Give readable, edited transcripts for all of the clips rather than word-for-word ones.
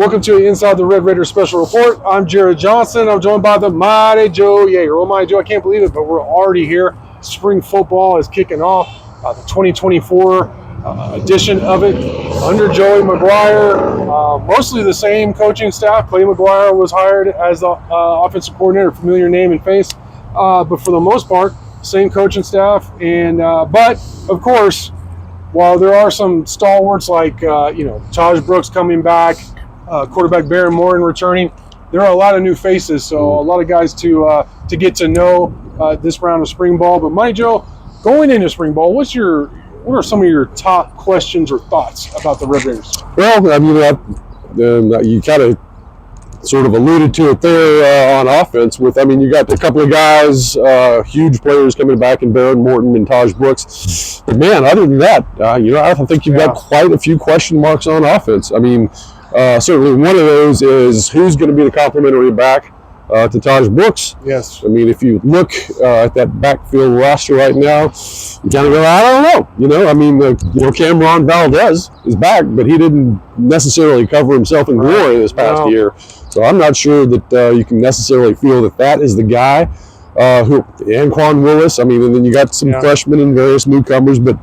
Welcome to Inside the Red Raiders Special Report. I'm Jared Johnson. I'm joined by the mighty Joe Yeager. Well, mighty Joe, I can't believe it, but we're already here. Spring football is kicking off. The 2024 edition of it under Joey McGuire. Mostly the same coaching staff. Clay McGuire was hired as the offensive coordinator, familiar name and face. But for the most part, same coaching staff. And but, of course, while there are some stalwarts like, Taj Brooks coming back, quarterback Baron Morton returning, there are a lot of new faces, so a lot of guys to get to know this round of spring ball. But Mighty Joe, going into spring ball, what are some of your top questions or thoughts about the Red Raiders? Well, I mean, you kind of sort of alluded to it there on offense. You got a couple of guys, huge players coming back in Baron Morton and Taj Brooks. But man, other than that, I think you've got quite a few question marks on offense. I mean, certainly one of those is who's going to be the complementary back to Taj Brooks. Yes. I mean, if you look at that backfield roster right now, you kind of go, I don't know. Cameron Valdez is back, but he didn't necessarily cover himself in glory this past year. So I'm not sure that you can necessarily feel that is the guy. Anquan Willis. I mean, and then you got some freshmen and various newcomers, but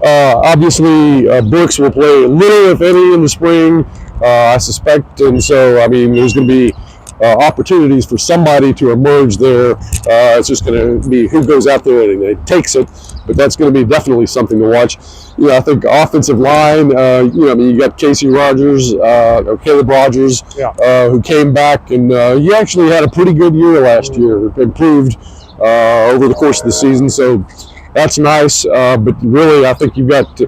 obviously Brooks will play little, if any, in the spring, I suspect. And so, I mean, there's going to be opportunities for somebody to emerge there. It's just going to be who goes out there and takes it. But that's going to be definitely something to watch. I think offensive line, you got Casey Rogers, or Caleb Rogers, who came back, and he actually had a pretty good year last year, improved over the course of the season, so that's nice. But really, I think you've got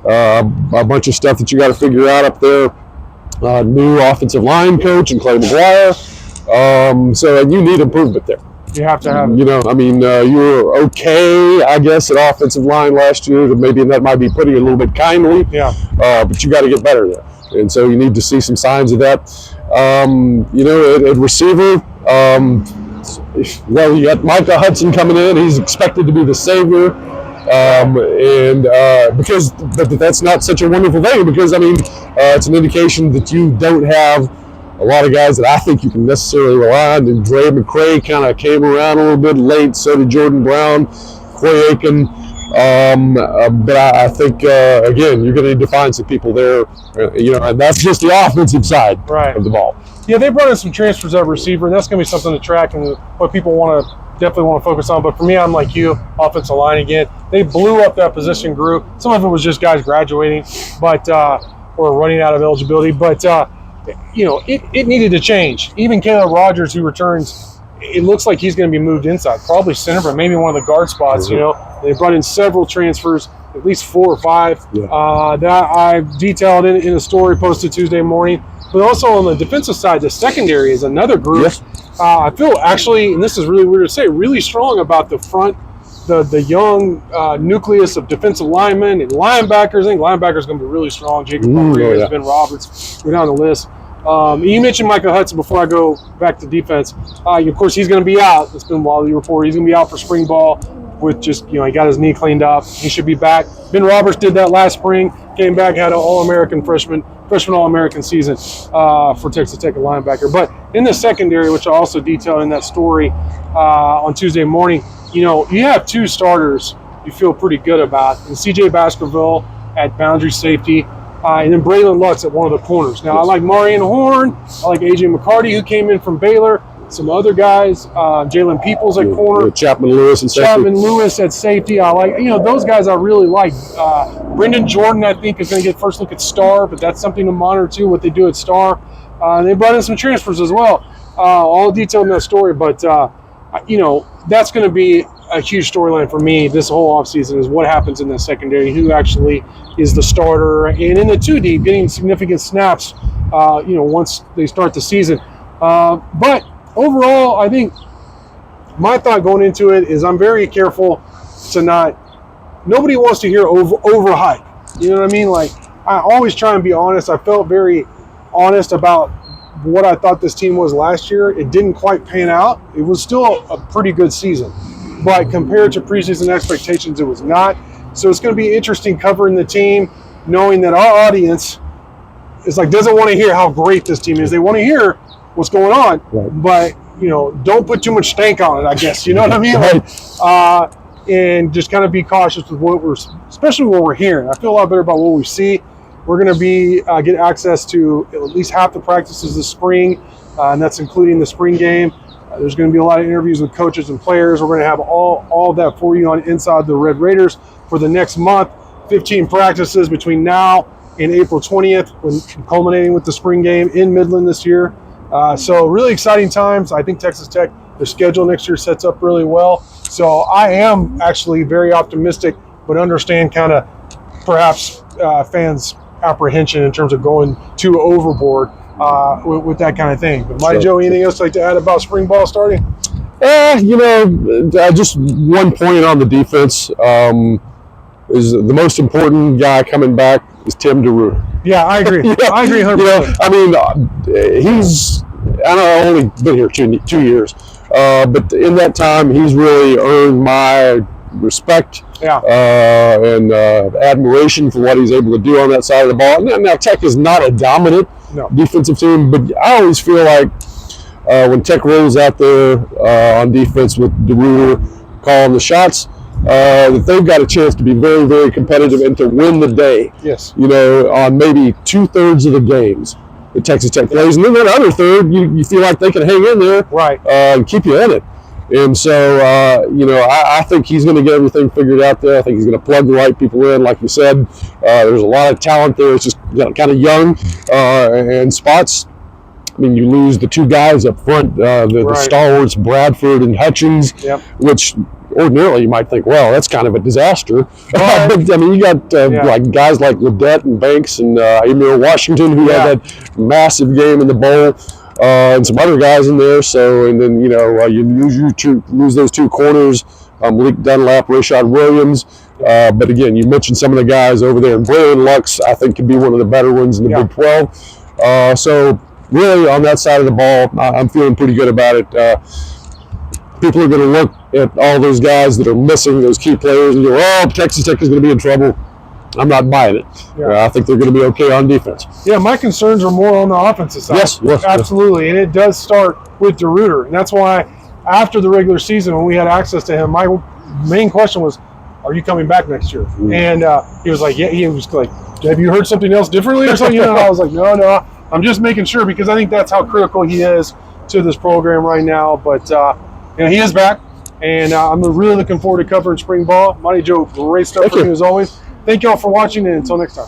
a bunch of stuff that you got to figure out up there. New offensive line coach and Clay McGuire, so you need improvement there. You have to have it. You were okay, I guess, at offensive line last year. Maybe that might be putting it a little bit kindly. Yeah. But you got to get better there. And so you need to see some signs of that. At receiver, you got Micah Hudson coming in. He's expected to be the savior. But that's not such a wonderful thing because, it's an indication that you don't have a lot of guys that I think you can necessarily rely on. And Dre McCray kind of came around a little bit late. So did Jordan Brown, Quay Aiken. But I think, again, you're going to need to find some people there, and that's just the offensive side of the ball. Yeah, they brought in some transfers at receiver, and that's going to be something to track and what people definitely want to focus on. But for me, I'm like you, offensive line again. They blew up that position group. Some of it was just guys graduating, or running out of eligibility. But it needed to change. Even Caleb Rogers, who returns, it looks like he's going to be moved inside, probably center, but maybe one of the guard spots. They brought in several transfers, at least 4 or 5 that I've detailed in a story posted Tuesday morning. But also on the defensive side, the secondary is another group. Yes. I feel actually, and this is really weird to say, really strong about the front, the young nucleus of defensive linemen and linebackers. I think linebackers going to be really strong. Jacob Rodriguez, Ben Roberts, go down the list. You mentioned Micah Hudson before I go back to defense. Of course, he's going to be out. It's been widely reported. He's going to be out for spring ball with just, he got his knee cleaned up. He should be back. Ben Roberts did that last spring, came back, had an All-American freshman All-American season for Texas Tech, a linebacker. But in the secondary, which I also detailed in that story on Tuesday morning, you have 2 starters you feel pretty good about. And C.J. Baskerville at boundary safety, and then Braylon Lutz at one of the corners. Now, I like Marion Horn. I like A.J. McCarty, who came in from Baylor. Some other guys, Jalen Peoples at corner. Chapman Lewis and safety. Chapman Lewis at safety. I like, those guys I really like. Brendan Jordan, I think, is going to get first look at Star, but that's something to monitor, too, what they do at Star. They brought in some transfers as well. All detailed in that story, but, that's going to be a huge storyline for me this whole offseason is what happens in the secondary, who actually is the starter, and in the 2 deep, getting significant snaps, once they start the season. But overall, I think my thought going into it is I'm very careful to nobody wants to hear overhype. You know what I mean? Like, I always try and be honest. I felt very honest about what I thought this team was last year. It didn't quite pan out. It was still a pretty good season. But compared to preseason expectations, it was not. So it's going to be interesting covering the team, knowing that our audience it's like doesn't want to hear how great this team is. They want to hear what's going on, but don't put too much stank on it. I guess you know what I mean. Like, and just kind of be cautious with especially what we're hearing. I feel a lot better about what we see. We're going to be get access to at least half the practices this spring, and that's including the spring game. There's going to be a lot of interviews with coaches and players. We're going to have all of that for you on Inside the Red Raiders for the next month. 15 practices between now and April 20th, when culminating with the spring game in Midland this year. So really exciting times. I think Texas Tech, their schedule next year sets up really well. So I am actually very optimistic, but understand kind of perhaps fans' apprehension in terms of going too overboard with that kind of thing. But Mighty Joe, anything else you'd like to add about spring ball starting? Just one point on the defense. Is the most important guy coming back is Tim DeRuyter. Yeah, I agree. I agree 100%. I mean, I've only been here 2 years, but in that time, he's really earned my respect and admiration for what he's able to do on that side of the ball. Now, Tech is not a dominant defensive team, but I always feel like when Tech rolls out there on defense with DeRuyter calling the shots, that they've got a chance to be very, very competitive and to win the day. Yes. On maybe 2/3 of the games that Texas Tech plays, and then that other third, you feel like they can hang in there, and keep you in it. And so, I think he's going to get everything figured out there. I think he's going to plug the right people in, like you said. There's a lot of talent there. It's just kind of young and spots. I mean, you lose the two guys up front, the stalwarts, Bradford and Hutchins, which ordinarily you might think, well, that's kind of a disaster. But I mean, you got like guys like Ledette and Banks and Emil Washington, who had that massive game in the bowl, and some other guys in there. So, and then you lose those two corners, Malik Dunlap, Rashad Williams. But again, you mentioned some of the guys over there, and Braylon Lux, I think, could be one of the better ones in the Big 12. So really, on that side of the ball, I'm feeling pretty good about it. People are going to look at all those guys that are missing, those key players, and go, oh, Texas Tech is going to be in trouble. I'm not buying it. I think they're going to be okay on defense. Yeah, my concerns are more on the offensive side. Yes, absolutely. And it does start with DeRuyter. And that's why after the regular season, when we had access to him, my main question was, are you coming back next year? And he was like, yeah. He was like, have you heard something else differently or something? And I was like, no. I'm just making sure, because I think that's how critical he is to this program right now. But he is back, and I'm really looking forward to covering spring ball. Mighty Joe, great stuff for you as always. Thank y'all for watching, and until next time.